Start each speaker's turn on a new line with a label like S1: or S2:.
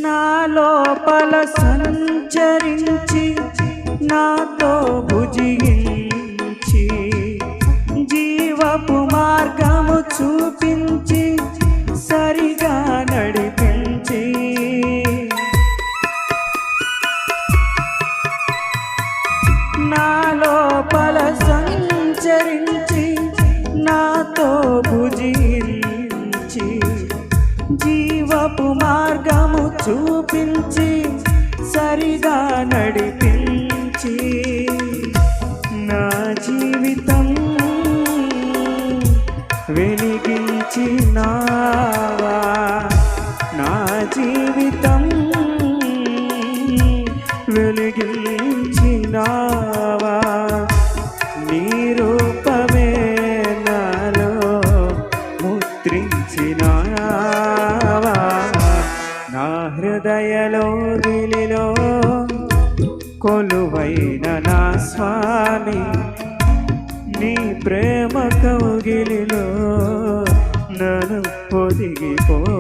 S1: నా లోపల సంచరించి నాతో భుజించి జీవపు మార్గము చూపించి సరిగా నడిపించి నా లోపల సంచరించి నాతో భుజించి జీవపు మార్గము చూపించి సరిగా నడిపించి నా జీవితం వెలిగించినావా, నా జీవితం వెలిగించినావా, నీ రూపమే నాలో ముద్రించినావా. నా హృదయలో దిలిలో కొలువైన నా స్వామి, నీ ప్రేమ కౌగిలిలో నన్ను పొదిగిపోని.